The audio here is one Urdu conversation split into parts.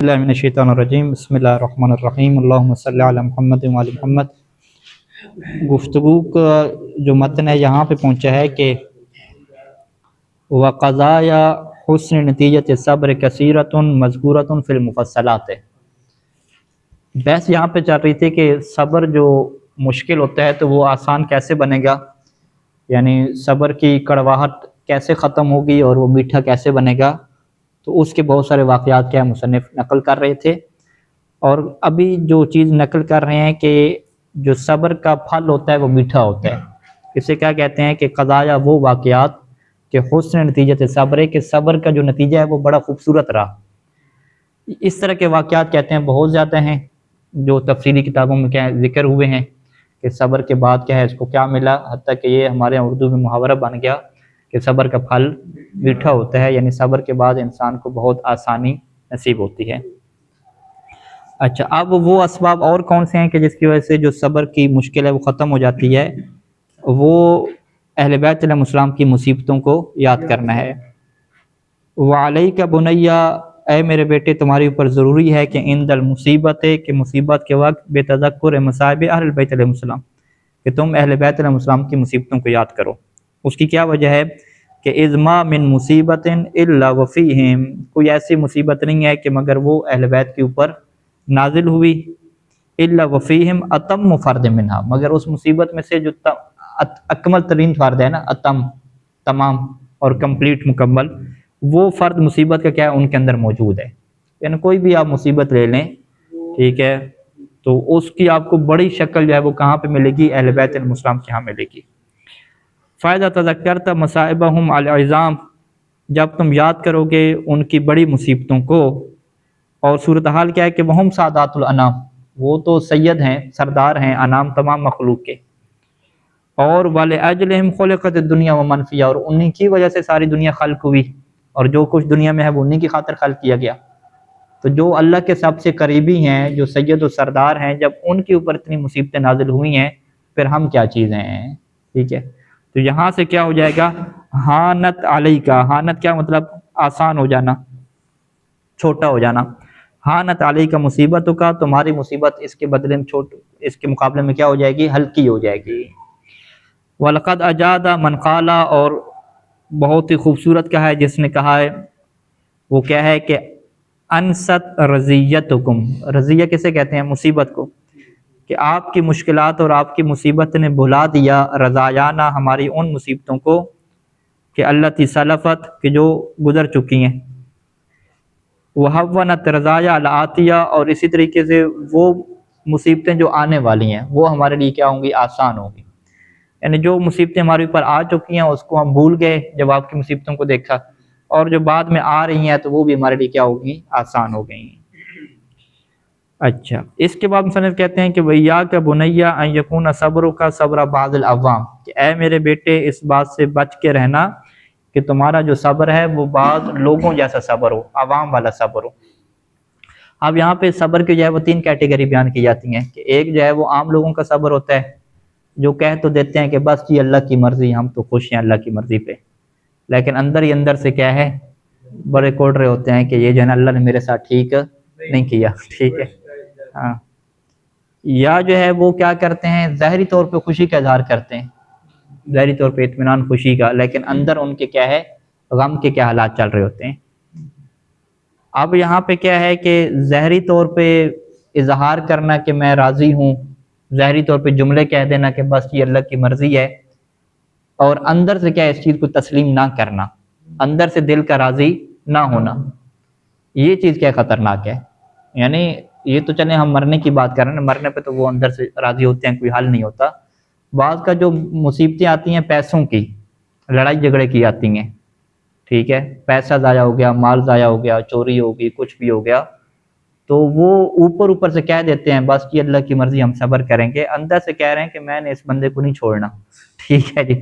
باللہ من الشیطان الرجیم بسم اللہ الرحمن الرحیم اللہم صلی علی محمد و علی محمد۔ گفتگو کا جو متن ہے یہاں پہ پہنچا ہے کہ وقضایا حسن نتیجت صبر کثیرۃ مذکورۃ فی المفصلات۔ بحث یہاں پہ چل رہی تھی کہ صبر جو مشکل ہوتا ہے تو وہ آسان کیسے بنے گا، یعنی صبر کی کڑواہٹ کیسے ختم ہوگی اور وہ میٹھا کیسے بنے گا۔ تو اس کے بہت سارے واقعات کیا مصنف نقل کر رہے تھے، اور ابھی جو چیز نقل کر رہے ہیں کہ جو صبر کا پھل ہوتا ہے وہ میٹھا ہوتا ہے۔ اسے کیا کہتے ہیں کہ قضایا وہ واقعات کہ حسن نتیجت صبر ہے، کہ صبر کا جو نتیجہ ہے وہ بڑا خوبصورت رہا۔ اس طرح کے واقعات کہتے ہیں بہت زیادہ ہیں جو تفصیلی کتابوں میں کیا ذکر ہوئے ہیں کہ صبر کے بعد کیا ہے اس کو کیا ملا، حتیٰ کہ یہ ہمارے اردو میں محاورہ بن گیا کہ صبر کا پھل میٹھا ہوتا ہے، یعنی صبر کے بعد انسان کو بہت آسانی نصیب ہوتی ہے۔ اچھا، اب وہ اسباب اور کون سے ہیں کہ جس کی وجہ سے جو صبر کی مشکل ہے وہ ختم ہو جاتی ہے؟ وہ اہل بیت علیہ السلام کی مصیبتوں کو یاد کرنا ہے۔ وعلیک بنیا، اے میرے بیٹے تمہارے اوپر ضروری ہے کہ عند المصیبت، کہ مصیبت کے وقت بے تذکر مصائب اہل بیت علیہ السلام، کہ تم اہل بیت علیہ السلام کی مصیبتوں کو یاد کرو۔ اس کی کیا وجہ ہے کہ اذما من مصیبت الا وفیہم، کوئی ایسی مصیبت نہیں ہے کہ مگر وہ اہل بیت کے اوپر نازل ہوئی، الا وفیہم اتم فرد منہا، مگر اس مصیبت میں سے جو اکمل ترین فرد ہے نا، اتم تمام اور کمپلیٹ مکمل، وہ فرد مصیبت کا کیا ہے ان کے اندر موجود ہے۔ یعنی کوئی بھی آپ مصیبت لے لیں، ٹھیک ہے، تو اس کی آپ کو بڑی شکل جو ہے وہ کہاں پہ ملے گی؟ اہل بیت علیہ السلام کے ہاں ملے گی۔ فائدہ تذکرت مصائبہم العظام، جب تم یاد کرو گے ان کی بڑی مصیبتوں کو، اور صورتحال کیا ہے کہ وہم سادات الانام، وہ تو سید ہیں، سردار ہیں انام تمام مخلوق کے، اور وَلِأَجْلِهِمْ خُلِقَتِ الدُّنْيَا وَمَنْ فِيهَا، اور انہی کی وجہ سے ساری دنیا خلق ہوئی، اور جو کچھ دنیا میں ہے وہ انہی کی خاطر خلق کیا گیا۔ تو جو اللہ کے سب سے قریبی ہیں، جو سید و سردار ہیں، جب ان کے اوپر اتنی مصیبتیں نازل ہوئی ہیں پھر ہم کیا چیزیں ہیں، ٹھیک ہے۔ تو یہاں سے کیا ہو جائے گا؟ ہانت علیکا، ہانت کیا مطلب؟ آسان ہو جانا، چھوٹا ہو جانا۔ ہانت علیکا مصیبتوں کا، تمہاری مصیبت اس کے بدلے میں اس کے مقابلے میں کیا ہو جائے گی؟ ہلکی ہو جائے گی۔ وَلَقَدْ أَجَادَ مَنْ قَالَ، اور بہت ہی خوبصورت کہا ہے جس نے کہا ہے، وہ کیا ہے کہ انست رضیتکم، رضیہ کسے کہتے ہیں؟ مصیبت کو، کہ آپ کی مشکلات اور آپ کی مصیبت نے بھلا دیا رضایانہ، ہماری ان مصیبتوں کو، کہ التی سلفت، کہ جو گزر چکی ہیں، وہونت رضایا العاتیہ، اور اسی طریقے سے وہ مصیبتیں جو آنے والی ہیں وہ ہمارے لیے کیا ہوں گی؟ آسان ہوں گی۔ یعنی جو مصیبتیں ہمارے اوپر آ چکی ہیں اس کو ہم بھول گئے جب آپ کی مصیبتوں کو دیکھا، اور جو بعد میں آ رہی ہیں تو وہ بھی ہمارے لیے کیا ہوگی؟ آسان ہو گئی ہیں۔ اچھا، اس کے بعد مصنف کہتے ہیں کہ وَإِيَّاكَ بُنَيَّ أَن يَكُونَ صَبْرُكَ صَبْرَ بَعْضِ الْأَعْوَامِ، کہ اے میرے بیٹے اس بات سے بچ کے رہنا کہ تمہارا جو صبر ہے وہ بعض لوگوں جیسا صبر ہو، عوام والا صبر ہو۔ اب یہاں پہ صبر کی جو ہے وہ 3 کیٹیگری بیان کی جاتی ہیں، کہ ایک جو ہے وہ عام لوگوں کا صبر ہوتا ہے، جو کہہ تو دیتے ہیں کہ بس جی اللہ کی مرضی، ہم تو خوش ہیں اللہ کی مرضی پہ، لیکن اندر ہی اندر سے کیا ہے؟ بڑے کوڑ رہے ہوتے ہیں کہ یہ جو ہے نا اللہ نے میرے ساتھ ٹھیک نہیں کیا، ٹھیک ہے، ہاں۔ یا جو ہے وہ کیا کرتے ہیں؟ ظاہری طور پہ خوشی کا اظہار کرتے ہیں، ظاہری طور پہ اطمینان خوشی کا، لیکن اندر ان کے کیا ہے؟ غم کے کیا حالات چل رہے ہوتے ہیں۔ اب یہاں پہ کیا ہے کہ ظاہری طور پہ اظہار کرنا کہ میں راضی ہوں، ظاہری طور پہ جملے کہہ دینا کہ بس یہ اللہ کی مرضی ہے، اور اندر سے کیا اس چیز کو تسلیم نہ کرنا، اندر سے دل کا راضی نہ ہونا، یہ چیز کیا خطرناک ہے۔ یعنی یہ تو چلیں ہم مرنے کی بات کر رہے ہیں، مرنے پہ تو وہ اندر سے راضی ہوتے ہیں، کوئی حل نہیں ہوتا۔ بعض کا جو مصیبتیں آتی ہیں پیسوں کی، لڑائی جھگڑے کی آتی ہیں، ٹھیک ہے، پیسہ ضائع ہو گیا، مال ضائع ہو گیا، چوری ہو گئی، کچھ بھی ہو گیا، تو وہ اوپر سے کہہ دیتے ہیں بس یہ اللہ کی مرضی، ہم صبر کریں گے، اندر سے کہہ رہے ہیں کہ میں نے اس بندے کو نہیں چھوڑنا، ٹھیک ہے جی،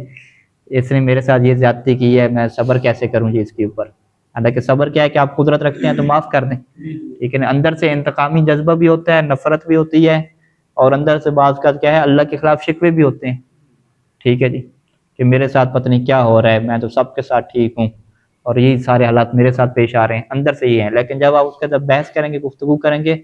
اس نے میرے ساتھ یہ زیادتی کی ہے، میں صبر کیسے کروں جی اس کے اوپر۔ حالانکہ صبر کیا ہے کہ آپ قدرت رکھتے ہیں تو معاف کر دیں، ٹھیک ہے، اندر سے انتقامی جذبہ بھی ہوتا ہے، نفرت بھی ہوتی ہے، اور اندر سے بعض کا کیا ہے؟ اللہ کے خلاف شکوے بھی ہوتے ہیں، ٹھیک ہے جی، کہ میرے ساتھ پتہ نہیں کیا ہو رہا ہے، میں تو سب کے ساتھ ٹھیک ہوں، اور یہی سارے حالات میرے ساتھ پیش آ رہے ہیں، اندر سے یہ ہیں۔ لیکن جب آپ اس کے ساتھ بحث کریں گے، گفتگو کریں گے،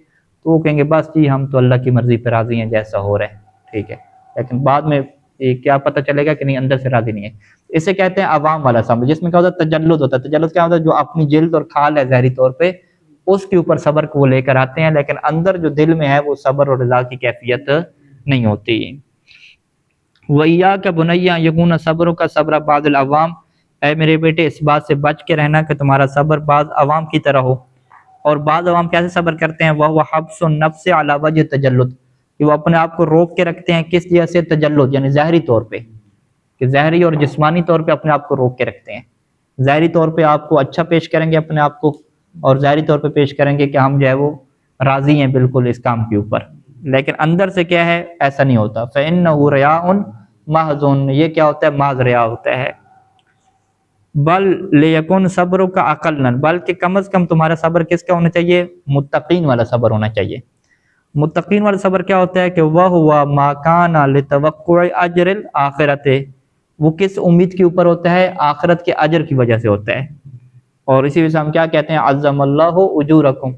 تو وہ کہیں گے بس جی ہم تو اللہ کی مرضی پہ راضی ہیں جیسا ہو رہا ہے، ٹھیک ہے۔ لیکن بعد میں یہ کیا پتہ چلے گا کہ نہیں، اندر سے راضی نہیں ہے۔ اسے کہتے ہیں عوام والا صبر، جس میں کیا ہوتا ہے تجلد ہوتا ہے۔ تجلد کیا ہوتا ہے؟ جو اپنی جلد اور کھال ہے ظاہری طور پہ اس کے اوپر صبر کو وہ لے کر آتے ہیں، لیکن اندر جو دل میں ہے وہ صبر اور رضا کی کیفیت نہیں ہوتی۔ وَإِيَّاكَ بُنَيَّ أَن يَكُونَ صَبْرُكَ صَبْرَ بَعْضِ الْعَوَامِ، اے میرے بیٹے اس بات سے بچ کے رہنا کہ تمہارا صبر بعض عوام کی طرح ہو۔ اور بعض عوام کیسے صبر کرتے ہیں؟ وَهُوَ حَبْسُ النَّفْسِ عَلَى وَجْهِ التَّجَلُّدِ، کہ وہ اپنے آپ کو روک کے رکھتے ہیں کس وجہ سے؟ تجلد، یعنی ظاہری طور پہ، کہ ظاہری اور جسمانی طور پہ اپنے آپ کو روک کے رکھتے ہیں۔ ظاہری طور پہ آپ کو اچھا پیش کریں گے اپنے آپ کو، اور ظاہری طور پہ پیش کریں گے کہ ہم جو ہے وہ راضی ہیں بالکل اس کام کے اوپر، لیکن اندر سے کیا ہے؟ ایسا نہیں ہوتا۔ فَإِنَّهُ رِيَاءٌ مَحْضٌ، یہ کیا ہوتا ہے؟ محض ریا ہوتا ہے۔ بل لیکن صبر کا اقلن، بلکہ کم از کم تمہارا صبر کس کا ہونا چاہیے؟ متقین والا صبر ہونا چاہیے۔ متقین والا صبر کیا ہوتا ہے کہ وَهُوَ مَا كَانَ لِتَوَقُّعِ أَجْرِ الْآخِرَةِ، وہ کس امید کے اوپر ہوتا ہے؟ آخرت کے اجر کی وجہ سے ہوتا ہے۔ اور اسی وجہ سے ہم کیا کہتے ہیں؟ عظم اللہ اجورکم،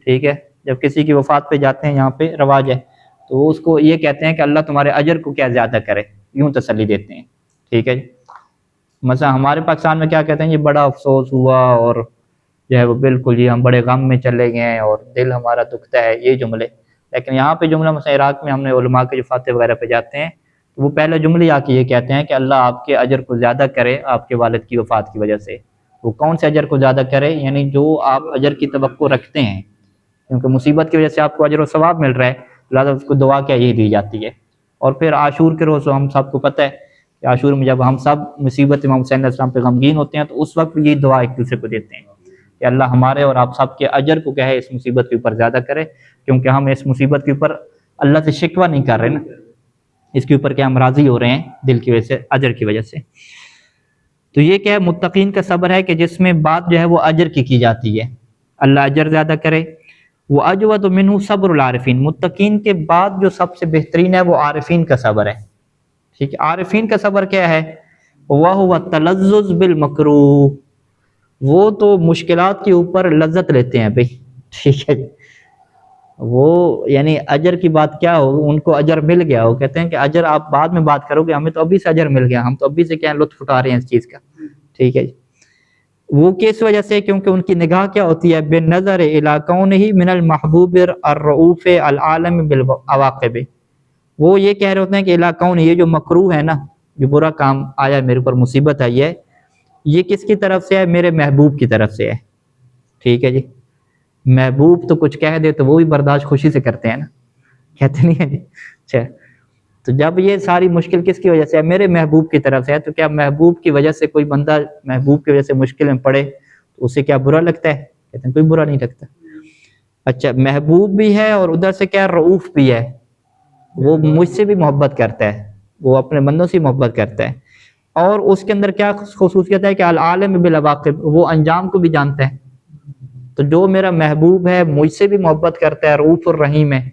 ٹھیک ہے۔ جب کسی کی وفات پہ جاتے ہیں، یہاں پہ رواج ہے، تو اس کو یہ کہتے ہیں کہ اللہ تمہارے اجر کو کیا زیادہ کرے، یوں تسلی دیتے ہیں، ٹھیک ہے جی۔ مثلا ہمارے پاکستان میں کیا کہتے ہیں؟ یہ بڑا افسوس ہوا اور جو ہے وہ بالکل یہ ہم بڑے غم میں چلے گئے ہیں اور دل ہمارا دکھتا ہے، یہ جملے۔ لیکن یہاں پہ جملہ مثلا عراق میں ہم نے علماء کے جو فاتح وغیرہ پہ جاتے ہیں تو وہ پہلا جملے آ کے یہ کہتے ہیں کہ اللہ آپ کے اجر کو زیادہ کرے آپ کے والد کی وفات کی وجہ سے۔ وہ کون سے اجر کو زیادہ کرے؟ یعنی جو آپ اجر کی توقع رکھتے ہیں، کیونکہ مصیبت کی وجہ سے آپ کو اجر و ثواب مل رہا ہے، لہٰذا اس کو دعا کیا یہی دی جاتی ہے۔ اور پھر عاشور کے روز ہم سب کو پتہ ہے کہ عاشور میں جب ہم سب مصیبت امام حسین علیہ السلام پہ غمگین ہوتے ہیں تو اس وقت یہ دعا ایک دوسرے کو دیتے ہیں کہ اللہ ہمارے اور آپ سب کے اجر کو کیا ہے اس مصیبت کے اوپر زیادہ کرے، کیونکہ ہم اس مصیبت کے اوپر اللہ سے شکوہ نہیں کر رہے نا، اس کے اوپر کیا ہم راضی ہو رہے ہیں دل کی وجہ سے، اجر کی وجہ سے۔ تو یہ کیا ہے؟ متقین کا صبر ہے کہ جس میں بات جو ہے وہ اجر کی جاتی ہے، اللہ اجر زیادہ کرے۔ وہ اجود منہ صبر العارفین، متقین کے بعد جو سب سے بہترین ہے وہ عارفین کا صبر ہے، ٹھیک ہے۔ عارفین کا صبر کیا ہے؟ وَهُوَ التَّلَذُّذُ بِالْمَكْرُوهِ، وہ تو مشکلات کے اوپر لذت لیتے ہیں بھئی، ٹھیک ہے جی۔ وہ یعنی اجر کی بات کیا ہو، ان کو اجر مل گیا، وہ کہتے ہیں کہ اجر آپ بعد میں بات کرو گے، ہمیں تو ابھی سے اجر مل گیا، ہم تو ابھی سے کیا لطف اٹھا رہے ہیں اس چیز کا، ٹھیک ہے جی۔ وہ کس وجہ سے؟ کیونکہ ان کی نگاہ کیا ہوتی ہے؟ بِالنَّظَرِ إِلَىٰ كَوْنِهِ مِنَ الْمَحْبُوبِ الرَّؤُوفِ الْعَالِمِ بِالْعَوَاقِبِ، وہ یہ کہہ رہے ہوتے ہیں کہ إِلَىٰ كَوْنِهِ، یہ جو مکروہ ہے نا، جو برا کام آیا میرے اوپر، مصیبت آئی ہے، یہ کس کی طرف سے ہے؟ میرے محبوب کی طرف سے ہے، ٹھیک ہے جی۔ محبوب تو کچھ کہہ دے تو وہ بھی برداشت خوشی سے کرتے ہیں نا، کہتے نہیں ہیں جی۔ اچھا، تو جب یہ ساری مشکل کس کی وجہ سے ہے؟ میرے محبوب کی طرف سے ہے، تو کیا محبوب کی وجہ سے کوئی بندہ محبوب کی وجہ سے مشکل میں پڑے تو اسے کیا برا لگتا ہے؟ کہتے ہیں کوئی برا نہیں لگتا۔ اچھا، محبوب بھی ہے اور ادھر سے کیا رؤوف بھی ہے، وہ مجھ سے بھی محبت کرتا ہے، وہ اپنے بندوں سے محبت کرتا ہے، اور اس کے اندر کیا خصوصیت ہے کہ العالم بالعواقب، وہ انجام کو بھی جانتا ہے۔ تو جو میرا محبوب ہے مجھ سے بھی محبت کرتا ہے، رؤوف الرحیم ہے،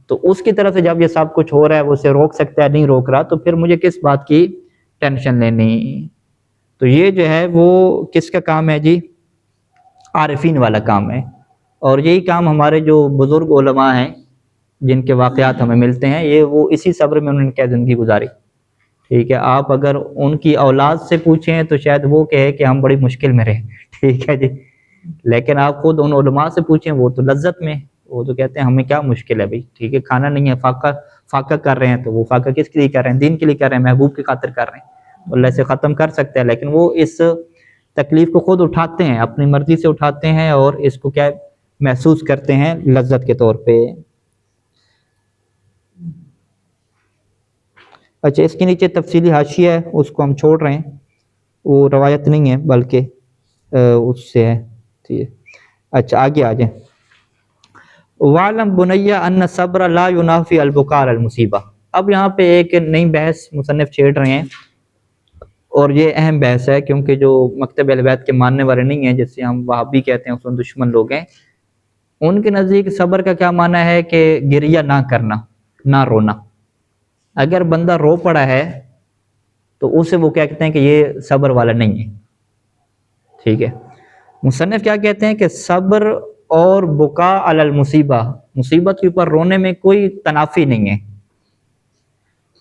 تو اس کی طرف سے جب یہ سب کچھ ہو رہا ہے وہ اسے روک سکتا ہے، نہیں روک رہا، تو پھر مجھے کس بات کی ٹینشن لینی؟ تو یہ جو ہے وہ کس کا کام ہے جی؟ عارفین والا کام ہے۔ اور یہی کام ہمارے جو بزرگ علماء ہیں جن کے واقعات ہمیں ملتے ہیں، یہ وہ اسی صبر میں انہوں نے کیا زندگی گزاری، ٹھیک ہے۔ آپ اگر ان کی اولاد سے پوچھیں تو شاید وہ کہے کہ ہم بڑی مشکل میں رہے، ٹھیک ہے جی، لیکن آپ خود ان علماء سے پوچھیں وہ تو لذت میں، وہ تو کہتے ہیں ہمیں کیا مشکل ہے بھائی، ٹھیک ہے، کھانا نہیں ہے، فاقہ کر رہے ہیں، تو وہ فاقہ کس کے لیے کر رہے ہیں؟ دین کے لیے کر رہے ہیں، محبوب کی خاطر کر رہے ہیں، اللہ سے ختم کر سکتا ہے، لیکن وہ اس تکلیف کو خود اٹھاتے ہیں، اپنی مرضی سے اٹھاتے ہیں، اور اس کو کیا محسوس کرتے ہیں لذت کے طور پہ۔ اچھا، اس کے نیچے تفصیلی حاشیہ ہے، اس کو ہم چھوڑ رہے ہیں، وہ روایت نہیں ہے بلکہ اس سے ہے، ٹھیک ہے۔ اچھا، آگے آ جائیں۔ وَعْلَمْ بُنَيَّ أَنَّ الصَّبْرَ لَا يُنَافِي الْبُكَاءَ عَلَى الْمُصِيبَةِ، اب یہاں پہ ایک نئی بحث مصنف چھیڑ رہے ہیں، اور یہ اہم بحث ہے، کیونکہ جو مکتب اہل بیت کے ماننے والے نہیں ہیں، جس سے ہم وہابی کہتے ہیں، اس میں دشمن لوگ ہیں، ان کے نزدیک صبر کا کیا معنی ہے کہ گریہ نہ کرنا، نہ رونا۔ اگر بندہ رو پڑا ہے تو اسے وہ کہتے ہیں کہ یہ صبر والا نہیں ہے، ٹھیک ہے، مصنف کیا کہتے ہیں کہ صبر اور بکا علی المصیبہ، مصیبت کے اوپر رونے میں کوئی تنافی نہیں ہے.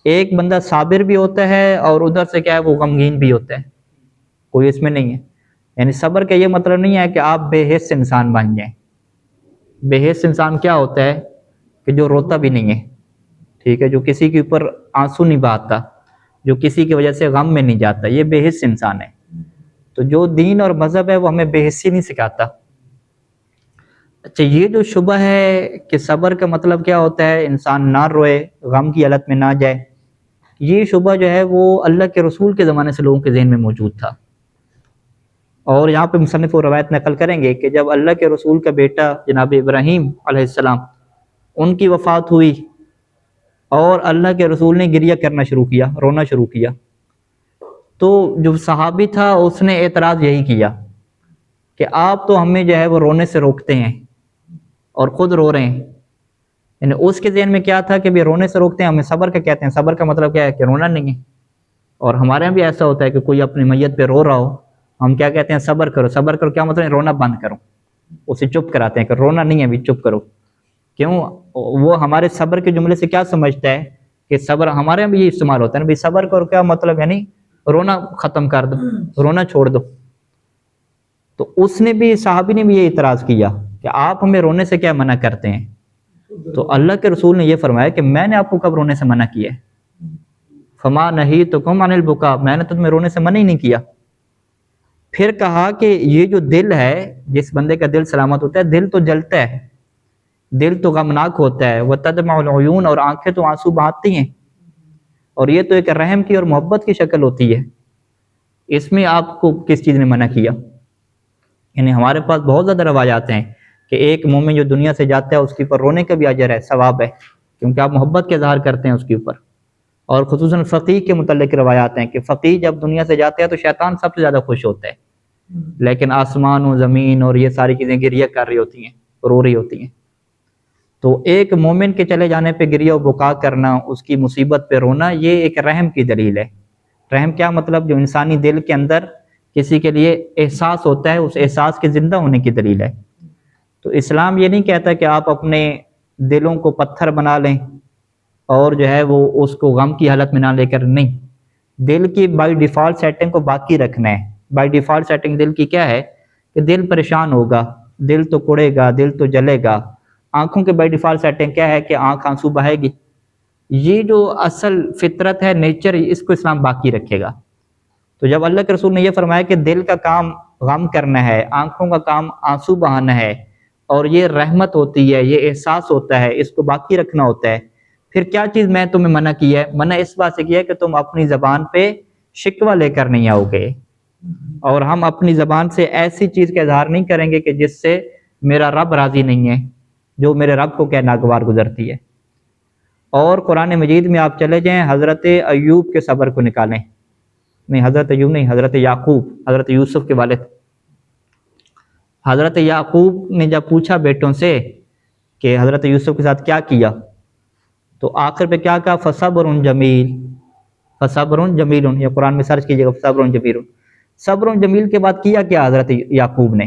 ایک بندہ صابر بھی ہوتا ہے اور ادھر سے کیا ہے وہ غمگین بھی ہوتا ہے، کوئی اس میں نہیں ہے. یعنی صبر کا یہ مطلب نہیں ہے کہ آپ بے حس انسان بن جائیں. بے حس انسان کیا ہوتا ہے کہ جو روتا بھی نہیں ہے، ٹھیک ہے، جو کسی کے اوپر آنسو نہیں بہاتا، جو کسی کی وجہ سے غم میں نہیں جاتا، یہ بے حس انسان ہے. تو جو دین اور مذہب ہے وہ ہمیں بے حسی نہیں سکھاتا. اچھا، یہ جو شبہ ہے کہ صبر کا مطلب کیا ہوتا ہے انسان نہ روئے، غم کی حالت میں نہ جائے، یہ شبہ جو ہے وہ اللہ کے رسول کے زمانے سے لوگوں کے ذہن میں موجود تھا. اور یہاں پہ مصنف وہ روایت نقل کریں گے کہ جب اللہ کے رسول کا بیٹا جناب ابراہیم علیہ السلام ان کی وفات ہوئی اور اللہ کے رسول نے گریہ کرنا شروع کیا، رونا شروع کیا، تو جو صحابی تھا اس نے اعتراض یہی کیا کہ آپ تو ہمیں جو ہے وہ رونے سے روکتے ہیں اور خود رو رہے ہیں. یعنی اس کے ذہن میں کیا تھا کہ بھی رونے سے روکتے ہیں، ہمیں صبر کا کہتے ہیں، صبر کا مطلب کیا ہے کہ رونا نہیں ہے. اور ہمارے یہاں بھی ایسا ہوتا ہے کہ کوئی اپنی میت پہ رو رہا ہو، ہم کیا کہتے ہیں صبر کرو. صبر کرو کیا مطلب ہے؟ رونا بند کرو، اسے چپ کراتے ہیں کہ رونا نہیں ہے بھی چپ کرو. کیوں؟ وہ ہمارے صبر کے جملے سے کیا سمجھتا ہے کہ صبر، ہمارے یہاں بھی یہ استعمال ہوتا ہے نا بھی صبر کرو کیا مطلب، یعنی رونا ختم کر دو، رونا چھوڑ دو. تو اس نے بھی، صحابی نے بھی یہ اعتراض کیا کہ آپ ہمیں رونے سے کیا منع کرتے ہیں. تو اللہ کے رسول نے یہ فرمایا کہ میں نے آپ کو کب رونے سے منع کیا ہے؟ فما نہیتکم عن البکا، میں نے تمہیں رونے سے منع ہی نہیں کیا. پھر کہا کہ یہ جو دل ہے، جس بندے کا دل سلامت ہوتا ہے، دل تو جلتا ہے، دل تو غمناک ہوتا ہے، وتدمع العیون، اور آنکھیں تو آنسو بہاتی ہیں، اور یہ تو ایک رحم کی اور محبت کی شکل ہوتی ہے. اس میں آپ کو کس چیز نے منع کیا؟ یعنی ہمارے پاس بہت زیادہ روایات ہیں کہ ایک مومن جو دنیا سے جاتا ہے اس کے اوپر رونے کا بھی اجر ہے، ثواب ہے، کیونکہ آپ محبت کے اظہار کرتے ہیں اس کے اوپر. اور خصوصاً فقیہ کے متعلق روایات ہیں کہ فقیہ جب دنیا سے جاتے ہیں تو شیطان سب سے زیادہ خوش ہوتا ہے، لیکن آسمان و زمین اور یہ ساری چیزیں گریہ کر رہی ہوتی ہیں، رو رہی ہوتی ہیں. تو ایک مومن کے چلے جانے پہ گریہ و بکا کرنا، اس کی مصیبت پہ رونا، یہ ایک رحم کی دلیل ہے. رحم کیا مطلب؟ جو انسانی دل کے اندر کسی کے لیے احساس ہوتا ہے، اس احساس کے زندہ ہونے کی دلیل ہے. تو اسلام یہ نہیں کہتا کہ آپ اپنے دلوں کو پتھر بنا لیں اور جو ہے وہ اس کو غم کی حالت میں نہ لے کر، نہیں، دل کی بائی ڈیفالٹ سیٹنگ کو باقی رکھنا ہے. بائی ڈیفالٹ سیٹنگ دل کی کیا ہے کہ دل پریشان ہوگا، دل تو کڑے گا، دل تو جلے گا. آنکھوں کے بائی ڈیفالٹ سیٹنگ کیا ہے کہ آنکھ آنسو بہائے گی. یہ جو اصل فطرت ہے، نیچر، اس کو اسلام باقی رکھے گا. تو جب اللہ کے رسول نے یہ فرمایا کہ دل کا کام غم کرنا ہے، آنکھوں کا کام آنسو بہانا ہے، اور یہ رحمت ہوتی ہے، یہ احساس ہوتا ہے، اس کو باقی رکھنا ہوتا ہے، پھر کیا چیز میں تمہیں منع کی ہے؟ منع اس بات سے کیا ہے کہ تم اپنی زبان پہ شکوہ لے کر نہیں آؤ گے، اور ہم اپنی زبان سے ایسی چیز کا اظہار نہیں کریں گے کہ جس سے میرا رب راضی نہیں ہے، جو میرے رب کو کیا ناگوار گزرتی ہے. اور قرآن مجید میں آپ چلے جائیں، حضرت ایوب کے صبر کو نکالیں. نہیں، حضرت ایوب نہیں، حضرت یعقوب، حضرت یوسف کے والد. حضرت یعقوب نے جب پوچھا بیٹوں سے کہ حضرت یوسف کے ساتھ کیا کیا، تو آخر پہ کیا کہا؟ فصبر جمیل، فصبر جمیل. یہ قرآن میں سرچ کیجیے گا، فصبر جمیل. صبر جمیل کے بعد کیا کیا حضرت یعقوب نے؟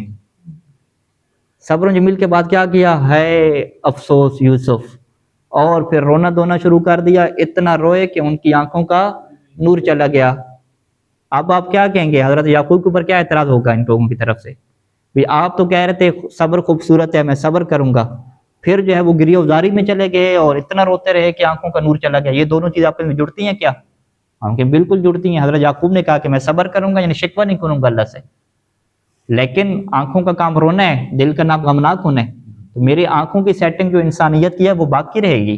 صبر جمیل کے بعد کیا کیا؟ ہے افسوس یوسف. اور پھر رونا دھونا شروع کر دیا، اتنا روئے کہ ان کی آنکھوں کا نور چلا گیا. اب آپ کیا کہیں گے؟ حضرت یعقوب کے اوپر کیا اعتراض ہوگا ان لوگوں کی طرف سے؟ بھی آپ تو کہہ رہے تھے صبر خوبصورت ہے، میں صبر کروں گا، پھر جو ہے وہ گریہ وزاری میں چلے گئے اور اتنا روتے رہے کہ آنکھوں کا نور چلا گیا. یہ دونوں چیز آپس میں جڑتی ہیں کیا؟ ہم کہ بالکل جڑتی ہیں. حضرت یعقوب نے کہا کہ میں صبر کروں گا، یعنی شکوہ نہیں کروں گا اللہ سے، لیکن آنکھوں کا کام رونا ہے، دل کا نام غمناک ہونا ہے. تو میری آنکھوں کی سیٹنگ جو انسانیت کی ہے وہ باقی رہے گی،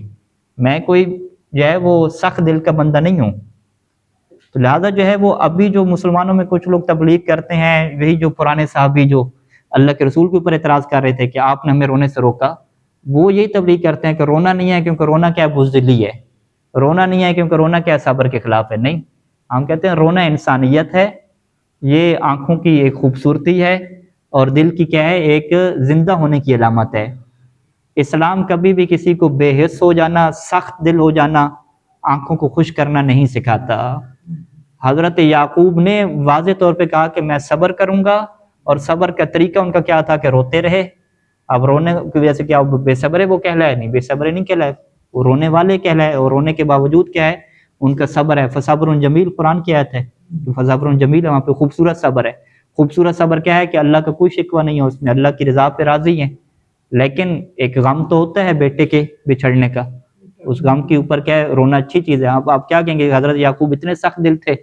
میں کوئی جو ہے وہ سخت دل کا بندہ نہیں ہوں. تو لہٰذا جو ہے وہ ابھی جو مسلمانوں میں کچھ لوگ تبلیغ کرتے ہیں، وہی جو پرانے صحابی جو اللہ کے رسول کے اوپر اعتراض کر رہے تھے کہ آپ نے ہمیں رونے سے روکا، وہ یہی تبلیغ کرتے ہیں کہ رونا نہیں ہے کیونکہ رونا کیا بزدلی ہے، رونا نہیں ہے کیونکہ رونا کیا صبر کے خلاف ہے. نہیں، ہم کہتے ہیں رونا انسانیت ہے، یہ آنکھوں کی ایک خوبصورتی ہے، اور دل کی کیا ہے؟ ایک زندہ ہونے کی علامت ہے. اسلام کبھی بھی کسی کو بے حس ہو جانا، سخت دل ہو جانا، آنکھوں کو خوش کرنا نہیں سکھاتا. حضرت یعقوب نے واضح طور پہ کہا کہ میں صبر کروں گا اور صبر کا طریقہ ان کا کیا تھا کہ روتے رہے. اب رونے کی وجہ سے کیا بے صبر ہے وہ کہلائے؟ نہیں، بے صبر نہیں کہلائے، وہ رونے والے کہلائے. اور رونے کے باوجود کیا ہے ان کا صبر ہے. فصبر جمیل قرآن کی آیت ہے، فصبر جمیل وہاں پہ خوبصورت صبر ہے. خوبصورت صبر کیا ہے کہ اللہ کا کوئی شکوہ نہیں ہے اس میں، اللہ کی رضا پہ راضی ہیں. لیکن ایک غم تو ہوتا ہے بیٹے کے بچھڑنے کا، اس غم کے اوپر کیا ہے رونا اچھی چیز ہے. آپ کیا کہیں گے؟ حضرت یعقوب اتنے سخت دل تھے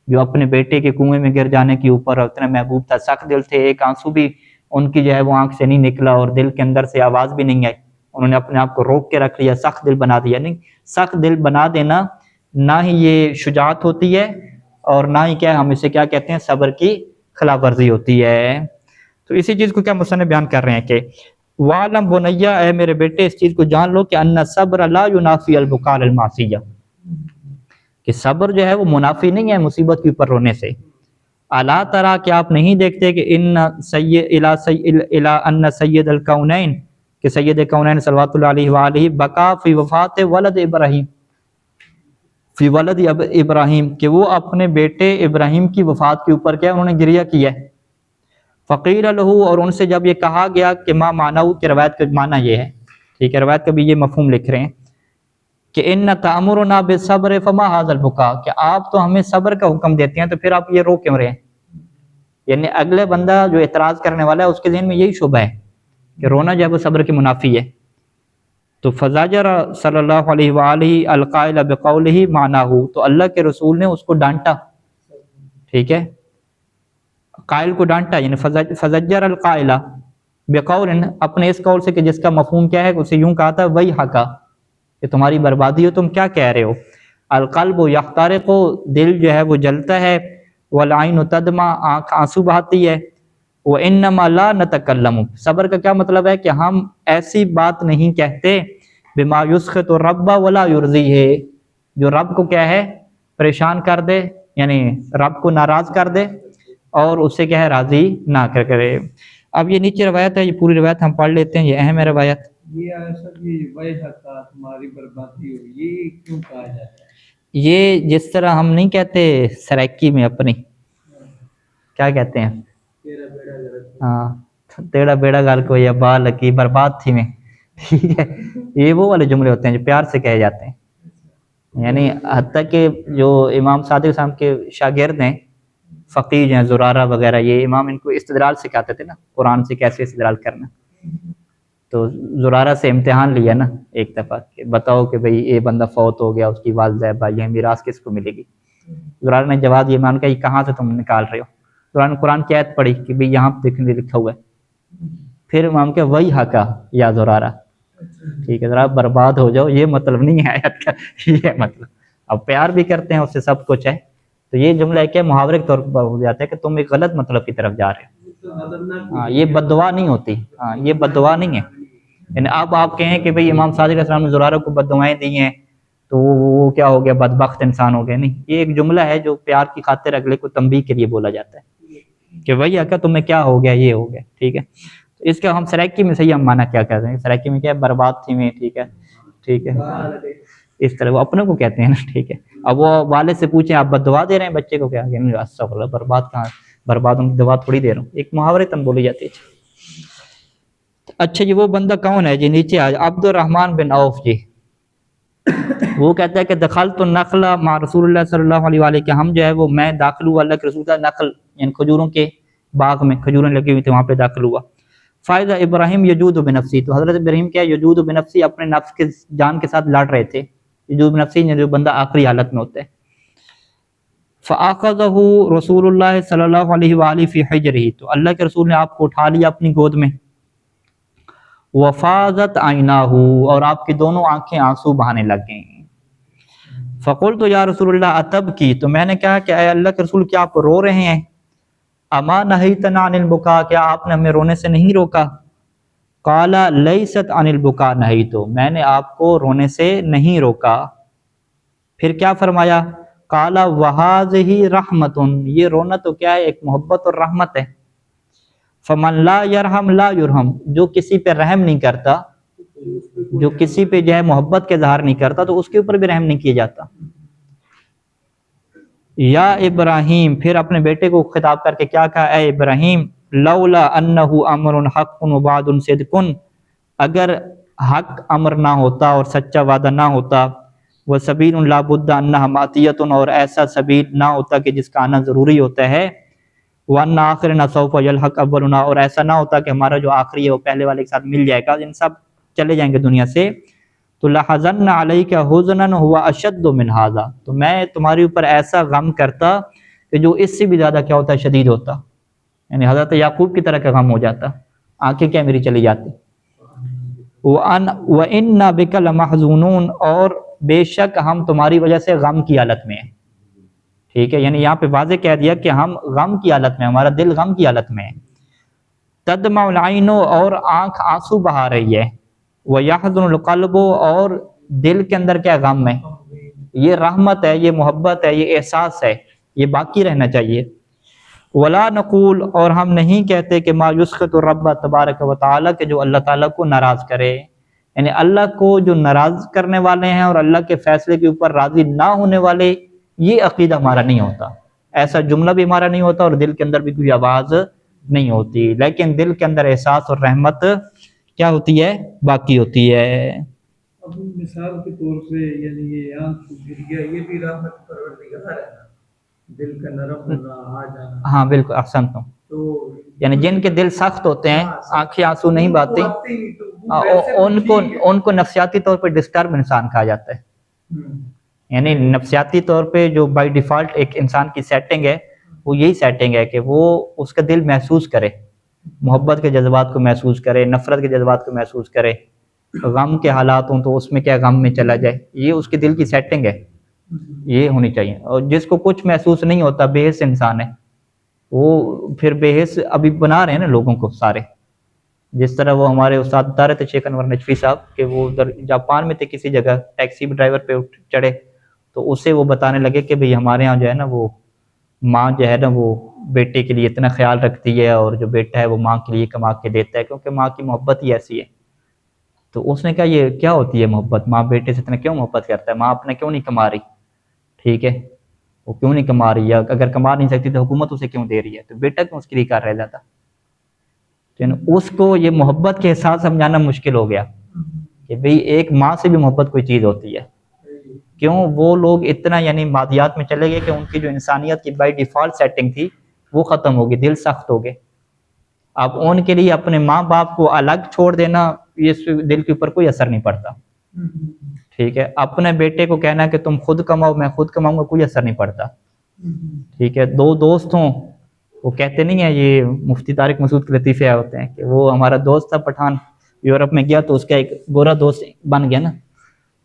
جو اپنے بیٹے کے کنویں میں گر جانے کے اوپر اتنا محبوب تھا، سخت دل تھے. ایک آنسو بھی ان کی جو ہے وہ آنکھ سے نہیں نکلا اور دل کے اندر سے آواز بھی نہیں آئی. انہوں نے اپنے آپ کو روک کے رکھ لیا، سخت دل بنا دیا. نہیں، سخت دل بنا دینا نہ ہی یہ شجاعت ہوتی ہے اور نہ ہی کیا ہم اسے کیا کہتے ہیں صبر کی خلاف ورزی ہوتی ہے. تو اسی چیز کو کیا مصنف بیان کر رہے ہیں کہ وَعْلَمْ بُنَيَّ، اے میرے بیٹے اس چیز کو جان لو کہ ان الصبر لا ينافي البكاء المعصیہ، کہ صبر جو ہے وہ منافی نہیں ہے مصیبت کے اوپر رونے سے. الا ترى، کہ آپ نہیں دیکھتے کہ ان سید الکونین، کہ سید کونین صلوات اللہ علیہ وآلہ بکا فی وفات ولد ابراہیم، فی ولد ابراہیم، کہ وہ اپنے بیٹے ابراہیم کی وفات کے اوپر کیا انہوں نے گریہ کیا ہے. فقیر لہو، اور ان سے جب یہ کہا گیا کہ ما معنی، کہ روایت کا معنی یہ ہے، ٹھیک ہے، روایت کا بھی یہ مفہوم لکھ رہے ہیں کہ ان تامرنا بالصبر فما هذا البکا، کہ آپ تو ہمیں صبر کا حکم دیتے ہیں تو پھر آپ یہ رو کیوں رہے ہیں؟ یعنی اگلے بندہ جو اعتراض کرنے والا ہے اس کے ذہن میں یہی شبہ ہے کہ رونا جو ہے وہ صبر کی منافی ہے. تو فزاجر صلی اللہ علیہ وآلہ القائل بقولہ معناہ، تو اللہ کے رسول نے اس کو ڈانٹا، ٹھیک ہے، قائل کو ڈانٹا، یعنی فزجر القائلہ بقول، اپنے اس قول سے کہ جس کا مفہوم کیا ہے، اسے یوں کہا تھا وہی حقا، کہ تمہاری بربادی ہو، تم کیا کہہ رہے ہو. القلب یحترق، دل جو ہے وہ جلتا ہے، والعین تدمع، آنکھ آنسو بہاتی ہے. وانما لا نتکلم، صبر کا کیا مطلب ہے کہ ہم ایسی بات نہیں کہتے بما یسخط الرب ولا یرضیہ، جو رب کو کیا ہے پریشان کر دے، یعنی رب کو ناراض کر دے اور اسے کیا ہے راضی نہ کرے. اب یہ نیچے روایت ہے، یہ پوری روایت ہم پڑھ لیتے ہیں، یہ اہم ہے روایت. یہ ایسا کہ وہی حقا تمہاری بربادی ہو، یہ کیوں کہا جاتا ہے؟ یہ جس طرح ہم نہیں کہتے سرائکی میں اپنی کیا کہتے ہیں، ہاں تیڑا بیڑا گال کو یا بال کی برباد تھی میں، ٹھیک ہے، یہ وہ والے جملے ہوتے ہیں جو پیار سے کہے جاتے ہیں. یعنی حتیٰ کہ جو امام صادق صاحب کے شاگرد ہیں فقیہ ہیں زرارہ وغیرہ، یہ امام ان کو استدلال سکھاتے تھے نا، قرآن سے کیسے استدلال کرنا. تو زرارہ سے امتحان لیا نا ایک دفعہ کہ بتاؤ کہ بھئی یہ بندہ فوت ہو گیا، اس کی والدہ بھائی ہیں، میراث کس کو ملے گی؟ زرارہ نے جواب یہ مان کہا یہ کہاں سے تم نکال رہے ہو؟ قرآن کی آیت پڑھی کہ بھئی یہاں دیکھنے لکھا ہوا ہے. پھر امام کہ وہی حقا یا زرارہ، ٹھیک ہے، ذرا برباد ہو جاؤ، یہ مطلب نہیں ہے آیت کا، یہ مطلب. اب پیار بھی کرتے ہیں اس سے سب کچھ ہے، تو یہ جملہ ہے کہ محاورے کے طور پر ہو جاتا ہے کہ تم ایک غلط مطلب کی طرف جا رہے ہو. ہاں یہ بد دعا نہیں ہوتی، ہاں یہ بد دعا نہیں ہے. یعنی اب آپ کہیں کہ بھئی امام صادق علیہ السلام نے زرارہ کو بد دعائیں دی ہیں تو وہ کیا ہو گیا، بدبخت انسان ہو گیا. نہیں، یہ ایک جملہ ہے جو پیار کی خاطر اگلے کو تنبیہ کے لیے بولا جاتا ہے کہ بھئی اکا تمہیں کیا ہو گیا، یہ ہو گیا، ٹھیک ہے. تو اس کا ہم سرائکی میں صحیح ہم معنی کیا کہتے ہیں، سرائکی میں کیا ہے برباد تھی میں، ٹھیک ہے، ٹھیک ہے، اس طرح وہ اپنے کو کہتے ہیں نا، ٹھیک ہے. اب وہ والد سے پوچھیں آپ بد دعا دے رہے ہیں بچے کو، کیا استغفر اللہ، برباد کہاں، برباد ان کی دعا تھوڑی دے رہا ہوں، ایک محاورے تن بولی جاتی ہے. اچھا جی وہ بندہ کون ہے جی؟ نیچے آج عبد الرحمن بن عوف جی، وہ کہتا ہے کہ دخلت النخل مع رسول اللہ صلی اللہ علیہ وآلہ، کہ ہم جو ہے وہ میں داخل ہوا اللہ کے رسول کا نخل یعنی کھجوروں کے باغ میں، کھجوریں لگی ہوئی تھی وہاں پہ داخل ہوا. فائدہ ابراہیم یجود بنفسی، تو حضرت ابراہیم کیا یجود بنفسی اپنے نفس کے جان کے ساتھ لڑ رہے تھے. یجود بنفسی جو بندہ آخری حالت میں ہوتا ہے. فاخذہ رسول اللہ صلی اللہ علیہ وآلہ فی حجرہ، تو اللہ کے رسول نے آپ کو اٹھا لیا اپنی گود میں. وفاضت عیناہ، اور آپ کی دونوں آنکھیں آنسو بہانے لگ گئیں. فقلت یا رسول اللہ اتبکی، تو میں نے کہا کہ اے اللہ کے رسول کیا آپ رو رہے ہیں؟ اما نہیتنا عن البکا، کیا آپ نے ہمیں رونے سے نہیں روکا؟ قال لیست عن البکا نہیت، میں نے آپ کو رونے سے نہیں روکا. پھر کیا فرمایا؟ قال وہذہ رحمت، یہ رونا تو کیا ہے ایک محبت اور رحمت ہے. فمن لا یرحم لا یرحم، جو کسی پہ رحم نہیں کرتا، جو کسی پہ جو ہے محبت کے اظہار نہیں کرتا تو اس کے اوپر بھی رحم نہیں کیا جاتا. یا ابراہیم، پھر اپنے بیٹے کو خطاب کر کے کیا کہا؟ اے ابراہیم لولا انہ امر حق وبعد صدق، اگر حق امر نہ ہوتا اور سچا وعدہ نہ ہوتا، وہ سبیل لا بد انہا ماتیۃ، اور ایسا سبیل نہ ہوتا کہ جس کا آنا ضروری ہوتا ہے، وان آخرنا سوف یلحق اولنا، اور ایسا نہ ہوتا کہ ہمارا جو آخری ہے وہ پہلے والے کے ساتھ مل جائے گا، ان سب چلے جائیں گے دنیا سے، تو لحزن علیک حزنا هو اشد من هذا، تو میں تمہارے اوپر ایسا غم کرتا کہ جو اس سے بھی زیادہ کیا ہوتا ہے، شدید ہوتا، یعنی حضرت یعقوب کی طرح کا غم ہو جاتا، آنکھیں کیا میری چلی جاتی۔ وَإِنَّا بِكَ لَمَحْزُونُونَ، اور بے شک ہم تمہاری وجہ سے غم کی حالت میں ہیں، ٹھیک ہے، یعنی یہاں پہ واضح کہہ دیا کہ ہم غم کی حالت میں، ہمارا دل غم کی حالت میں ہے۔ تدمع العین، اور آنکھ آنسو بہا رہی ہے، وَيَحْزُنُ الْقَلْبُ، اور دل کے اندر کیا غم ہے، یہ رحمت ہے، یہ محبت ہے، یہ احساس ہے، یہ باقی رہنا چاہیے۔ ولا نقول، اور ہم نہیں کہتے کہ ما یسخط الرب تبارک و تعالی، کہ جو اللہ تعالیٰ کو ناراض کرے، یعنی اللہ کو جو ناراض کرنے والے ہیں اور اللہ کے فیصلے کے اوپر راضی نہ ہونے والے، یہ عقیدہ ہمارا نہیں ہوتا، ایسا جملہ بھی ہمارا نہیں ہوتا، اور دل کے اندر بھی کوئی آواز نہیں ہوتی، لیکن دل کے اندر احساس اور رحمت کیا ہوتی ہے، باقی ہوتی ہے۔ اب مثال کے طور پہ یعنی یہ آنکھ گر گیا، یہ بھی رحمت پروردگار ہے نا، دل کا نرم ہونا، آ جانا۔ ہاں بالکل، احسن تم، تو یعنی جن کے دل سخت ہوتے ہیں، آنکھیں آنسو نہیں بہاتے، ان کو نفسیاتی طور پہ ڈسٹرب انسان کہا جاتا ہے، یعنی نفسیاتی طور پہ جو بائی ڈیفالٹ ایک انسان کی سیٹنگ ہے، وہ یہی سیٹنگ ہے کہ وہ اس کا دل محسوس کرے، محبت کے جذبات کو محسوس کرے، نفرت کے جذبات کو محسوس کرے، غم کے حالات ہوں تو اس میں کیا غم میں چلا جائے، یہ اس کے دل کی سیٹنگ ہے، یہ ہونی چاہیے۔ اور جس کو کچھ محسوس نہیں ہوتا، بے حس انسان ہے، وہ پھر بے حس ابھی بنا رہے ہیں نا لوگوں کو سارے، جس طرح وہ ہمارے استاد بتا رہے تھے شیخ انور نجفی صاحب کہ وہ ادھر جاپان میں تھے، کسی جگہ ٹیکسی ڈرائیور پہ چڑھے تو اسے وہ بتانے لگے کہ بھئی ہمارے ہاں جو ہے نا، وہ ماں جو ہے نا وہ بیٹے کے لیے اتنا خیال رکھتی ہے، اور جو بیٹا ہے وہ ماں کے لیے کما کے دیتا ہے، کیونکہ ماں کی محبت ہی ایسی ہے۔ تو اس نے کہا یہ کیا ہوتی ہے محبت، ماں بیٹے سے اتنا کیوں محبت کرتا ہے، ماں اپنے کیوں نہیں کما رہی، ٹھیک ہے، وہ کیوں نہیں کما رہی ہے، اگر کما نہیں سکتی تو حکومت اسے کیوں دے رہی ہے، تو بیٹا کیوں اس کے لیے کر رہ جاتا، اس کو یہ محبت کے احساس سمجھانا مشکل ہو گیا کہ بھئی ایک ماں سے بھی محبت کوئی چیز ہوتی ہے، کیوں وہ لوگ اتنا یعنی مادیات میں چلے گئے کہ ان کی جو انسانیت کی بائی ڈیفالٹ سیٹنگ تھی وہ ختم ہوگی، دل سخت ہو گئے۔ اب ان کے لیے اپنے ماں باپ کو الگ چھوڑ دینا، یہ دل کے اوپر کوئی اثر نہیں پڑتا، ٹھیک ہے، اپنے بیٹے کو کہنا کہ تم خود کماؤ میں خود کماؤں گا، کوئی اثر نہیں پڑتا، ٹھیک ہے۔ دو دوست ہوں، وہ کہتے نہیں ہیں، یہ مفتی طارق مسعود کے لطیفے ہوتے ہیں کہ وہ ہمارا دوست تھا پٹھان، یورپ میں گیا تو اس کا ایک گورا دوست بن گیا نا،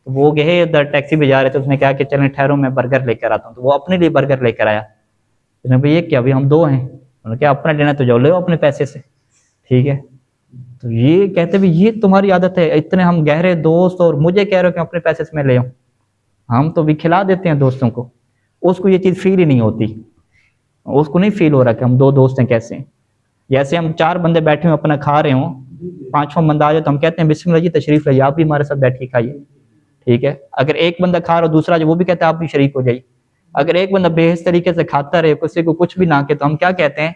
تو وہ گئے ادھر ٹیکسی پہ جا رہے تھے، اس نے کہا کہ چلیں ٹھہرو میں برگر لے کر آتا ہوں، تو وہ اپنے لیے برگر لے کر آیا، اس نے بھائی یہ کیا، ابھی ہم دو ہیں، انہوں نے کہا اپنا لینا تو جاؤ لے ہو اپنے پیسے سے، ٹھیک ہے۔ تو یہ کہتے بھی یہ تمہاری عادت ہے، اتنے ہم گہرے دوست اور مجھے کہہ رہے ہو کہ اپنے پیسے سے میں لے آؤں، ہم تو بھی کھلا دیتے ہیں دوستوں کو، اس کو یہ چیز فیل ہی نہیں ہوتی، اس کو نہیں فیل ہو رہا کہ ہم دو دوست ہیں کیسے ہیں، جیسے ہم چار بندے بیٹھے ہوں اپنا کھا رہے ہوں، پانچواں بندہ آ جائے تو ہم کہتے ہیں بسم اللہ جی تشریف لائیے، آپ بھی ہمارے ساتھ بیٹھ کے کھائیے، ٹھیک ہے۔ اگر ایک بندہ کھا رہا ہو دوسرا جو وہ بھی کہتا ہے آپ بھی شریک ہو جائیے، اگر ایک بندہ بے حس طریقے سے کھاتا رہے کسی کو کچھ بھی نہ کہ تو ہم کیا کہتے ہیں،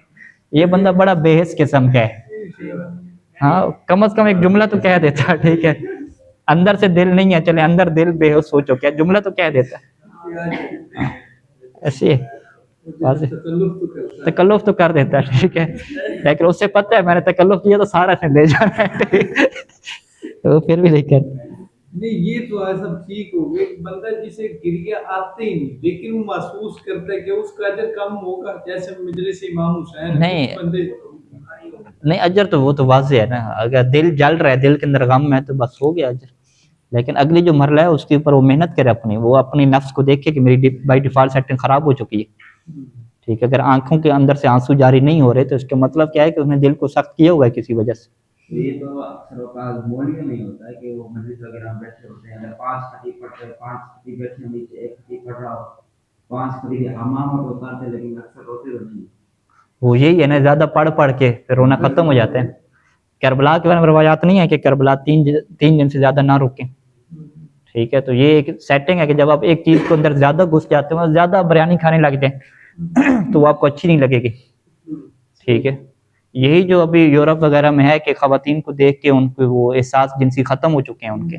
یہ بندہ بڑا بے حس قسم کا ہے، ہاں کم از کم ایک جملہ تو کہہ دیتا ہے، ٹھیک ہے، اندر سے دل نہیں ہے، چلے اندر دل بے حس ہو چکا ہے، جملہ تو کہہ دیتا ہے، ایسے تکلف تو کر دیتا ہے، ٹھیک ہے، لیکن اس سے پتہ ہے میں نے تکلف کیا تو سارا سے لے جانا ہے، تو پھر بھی لیکن نہیں یہ تو سب ٹھیک ہو گئے، بندہ جسے گر گیا آتے ہی نہیں، لیکن وہ محسوس کرتا ہے کہ اس کا اجر کم ہوگا، جیسے مجلس امام حسین نہیں اجر تو وہ تو واضح ہے نا، اگر دل جل رہا ہے، دل کے اندر غم ہے تو بس ہو گیا اجر، لیکن اگلی جو مرحلہ ہے اس کے اوپر وہ محنت کرے، وہ اپنی نفس کو دیکھے کہ میری بائی ڈیفالٹ سیٹنگ خراب ہو چکی ہے، ٹھیک ہے، اگر آنکھوں کے اندر سے آنسو جاری نہیں ہو رہے تو اس کا مطلب کیا ہے کہ اس نے دل کو سخت کیا ہوا ہے کسی وجہ سے۔ یہ تو اکثر اوقات مولوی نہیں ہوتا ہے کہ وہ مجلس وغیرہ میں بیٹھے ہوتے ہیں، اگر 5 خطیب پڑھ رہے 5 خطیب بیٹھے ہیں، نیچے ایک خطیب پڑھ رہا ہو، 5 خطیب امامت ہوتا ہے، لیکن اکثر ہوتے ہو نہیں، وہ یہی ہے نا، زیادہ پڑھ کے پھر رونا ختم ہو جاتے ہیں۔ کربلا کے بارے میں روایات نہیں ہے کہ کربلا 3 دن سے زیادہ نہ رکیں، ٹھیک ہے، تو یہ ایک سیٹنگ ہے کہ جب آپ ایک چیز کو اندر زیادہ گھس جاتے ہیں، زیادہ بریانی کھانے لگ جائیں تو وہ آپ کو اچھی نہیں لگے گی، ٹھیک ہے، یہی جو ابھی یورپ وغیرہ میں ہے کہ خواتین کو دیکھ کے ان کو وہ احساس جنسی ختم ہو چکے ہیں ان کے،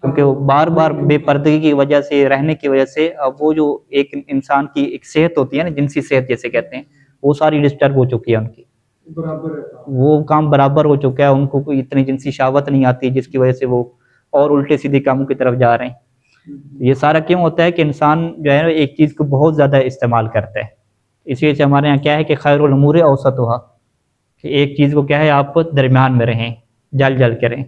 کیونکہ وہ بار بار بے پردگی کی وجہ سے، رہنے کی وجہ سے اب وہ جو ایک انسان کی ایک صحت ہوتی ہے نا، جنسی صحت جیسے کہتے ہیں، وہ ساری ڈسٹرب ہو چکی ہے ان کی، برابر ہے وہ کام برابر ہو چکا ہے، ان کو کوئی اتنی جنسی شہوت نہیں آتی، جس کی وجہ سے وہ اور الٹے سیدھے کاموں کی طرف جا رہے ہیں۔ یہ سارا کیوں ہوتا ہے کہ انسان جو ہے ایک چیز کو بہت زیادہ استعمال کرتا ہے، اسی وجہ سے ہمارے یہاں کیا ہے کہ خیر الامور اوسطھا، کہ ایک چیز کو کیا ہے آپ درمیان میں رہیں، جل جل کے رہیں،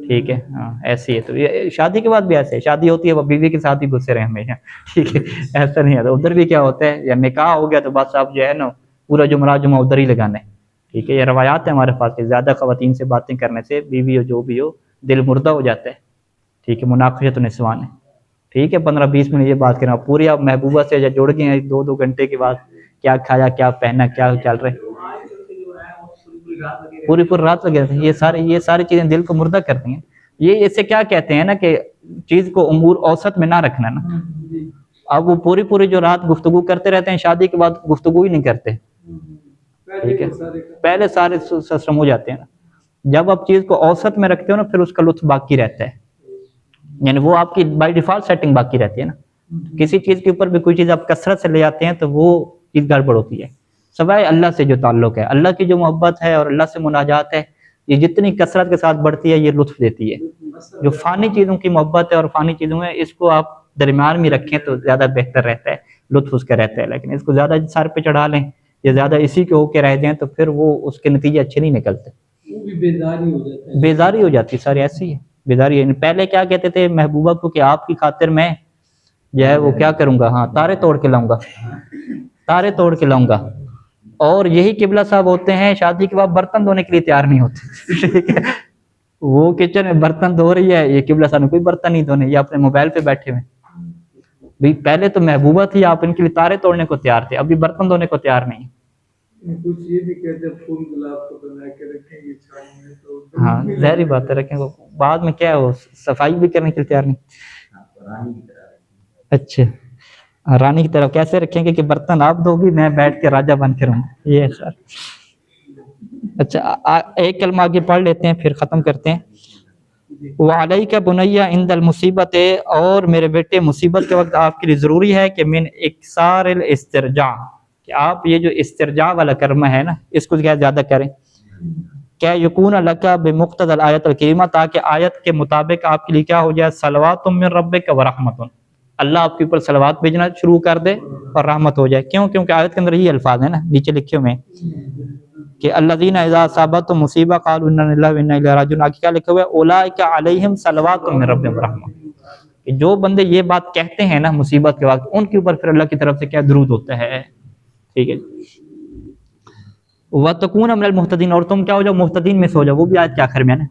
ٹھیک ہے، ہاں ایسے ہی ہے۔ تو یہ شادی کے بعد بھی ایسے ہے، شادی ہوتی ہے وہ بیوی کے ساتھ ہی گھسے رہے ہمیشہ، ٹھیک ہے، ایسا نہیں ہے۔ ادھر بھی کیا ہوتا ہے، یا نکاح ہو گیا تو بس آپ جو ہے نا پورا جمعہ ادھر ہی لگانا ہے، ٹھیک ہے۔ یہ روایات ہیں ہمارے پاس کہ زیادہ خواتین سے باتیں کرنے سے بیوی ہو جو بھی ہو دل مردہ ہو جاتا ہے، ٹھیک ہے، مناقشۃ النسوان ہے، ٹھیک ہے۔ 15-20 منٹ یہ بات کرنا، پوری آپ محبوبہ سے جڑ گئے ہیں 2 گھنٹے کے بعد، کیا کھایا، کیا پہنا، کیا چل رہا ہے، پوری رات لگے رہتے ہیں۔ یہ ساری چیزیں دل کو مردہ کرتی ہیں۔ یہ اس سے کیا کہتے ہیں نا کہ چیز کو امور اوسط میں نہ رکھنا نا۔ اب وہ پوری جو رات گفتگو کرتے رہتے ہیں، شادی کے بعد گفتگو ہی نہیں کرتے، ٹھیک ہے، پہلے سارے سسٹم ہو جاتے ہیں نا۔ جب آپ چیز کو اوسط میں رکھتے ہو نا، پھر اس کا لطف باقی رہتا ہے، یعنی وہ آپ کی بائی ڈیفالٹ سیٹنگ باقی رہتی ہے نا۔ کسی چیز کے اوپر بھی کوئی چیز آپ کثرت سے لے آتے ہیں تو وہ چیز گڑبڑ ہوتی ہے، سوائے اللہ سے جو تعلق ہے، اللہ کی جو محبت ہے اور اللہ سے مناجات ہے، یہ جتنی کثرت کے ساتھ بڑھتی ہے یہ لطف دیتی ہے۔ جو فانی چیزوں کی محبت ہے اور فانی چیزوں میں، اس کو آپ درمیان میں رکھیں تو زیادہ بہتر رہتا ہے، لطف اس کا رہتا ہے۔ لیکن اس کو زیادہ سر پہ چڑھا لیں یا زیادہ اسی کے ہو کے رہ جائیں تو پھر وہ اس کے نتیجے اچھے نہیں نکلتے، وہ بھی بیداری ہو جاتا ہے، بیزاری ہو جاتی ہے، سارے ایسی ہے بیزاری ہے۔ پہلے کیا کہتے تھے محبوبہ کو کہ آپ کی خاطر میں جو ہے وہ کیا کروں گا، ہاں تارے توڑ کے لاؤں گا، تارے توڑ کے لاؤں گا۔ اور یہی قبلہ صاحب ہوتے ہیں شادی کے بعد برتن دھونے کے لیے تیار نہیں ہوتے، ٹھیک ہے، وہ کچن میں برتن دھو رہی ہے، یہ قبلہ صاحب نے کوئی برتن نہیں دھونے، یہ اپنے موبائل پہ بیٹھے ہوئے۔ بھئی پہلے تو محبوبہ تھی، آپ ان کے لیے تارے توڑنے کو تیار تھے، ابھی برتن دھونے کو تیار نہیں۔ کچھ یہ بھی کہتے ہیں پھول گلاب کو بنا کے رکھیں گے چھاؤں میں تو ہاں ظاہری بات ہے، رکھیں گے، بعد میں کیا ہے وہ صفائی بھی کرنے کے لیے تیار نہیں۔ رانی کی طرح اچھا، رانی کی طرف کیسے رکھیں گے کہ برتن آپ دو گی، میں بیٹھ کے راجہ بن کے رہوں گا، یہ ہے سر۔ اچھا ایک کلمہ آگے پڑھ لیتے ہیں پھر ختم کرتے ہیں۔ وعلیک بنی عند المصیبت، اور میرے بیٹے مصیبت کے وقت آپ کے لیے ضروری ہے کہ من اکثار الاسترجاع، کہ آپ یہ جو استرجاع والا کلمہ ہے نا اس کو زیادہ کریں، کیا یکون لک بمقتضی الآیت الکریمہ، تاکہ آیت کے مطابق آپ کے لیے کیا ہو جائے، صلوات من ربک ورحمت، اللہ آپ کے اوپر صلوات بھیجنا شروع کر دے اور رحمت ہو جائے۔ کیوں؟ کیونکہ آیت کے اندر یہ الفاظ ہیں نا نیچے لکھے ہوئے کہ الذین اذا اصابتهم مصیبہ قالوا انا للہ وانا الیہ راجعون، آگے کیا لکھا ہوا ہے، اولئک علیہم صلوات من ربہم ورحمۃ، کہ جو بندے یہ بات کہتے ہیں نا مصیبت کے وقت، ان کے اوپر پھر اللہ کی طرف سے کیا درود ہوتا ہے، ٹھیک ہے۔ وَتَكُونَ مِنَ الْمُهْتَدِينَ، اور تم کیا ہو جاؤ مہتدین میں سے ہو جاؤ، وہ بھی آیت کے آخر میں ہے نا،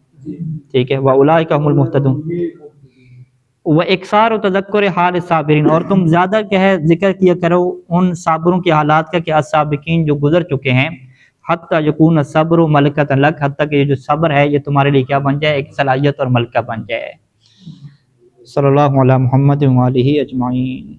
ٹھیک ہے، وَأُولَٰئِكَ هُمُ الْمُهْتَدُونَ۔ وَإِكْثَارُ تَذَكُّرِ حَالِ الصَّابِرِينَ، اور تم زیادہ کیا ہے ذکر کیا کرو ان صابروں کے حالات کا کہ السابقین جو گزر چکے ہیں، حتیٰ یکون الصبر ملکۃ لک، حتیٰ کہ یہ جو صبر ہے یہ تمہارے لیے کیا بن جائے، ایک صلاحیت اور ملکہ بن جائے۔ صلی اللہ علی محمد و آلہ اجمعین۔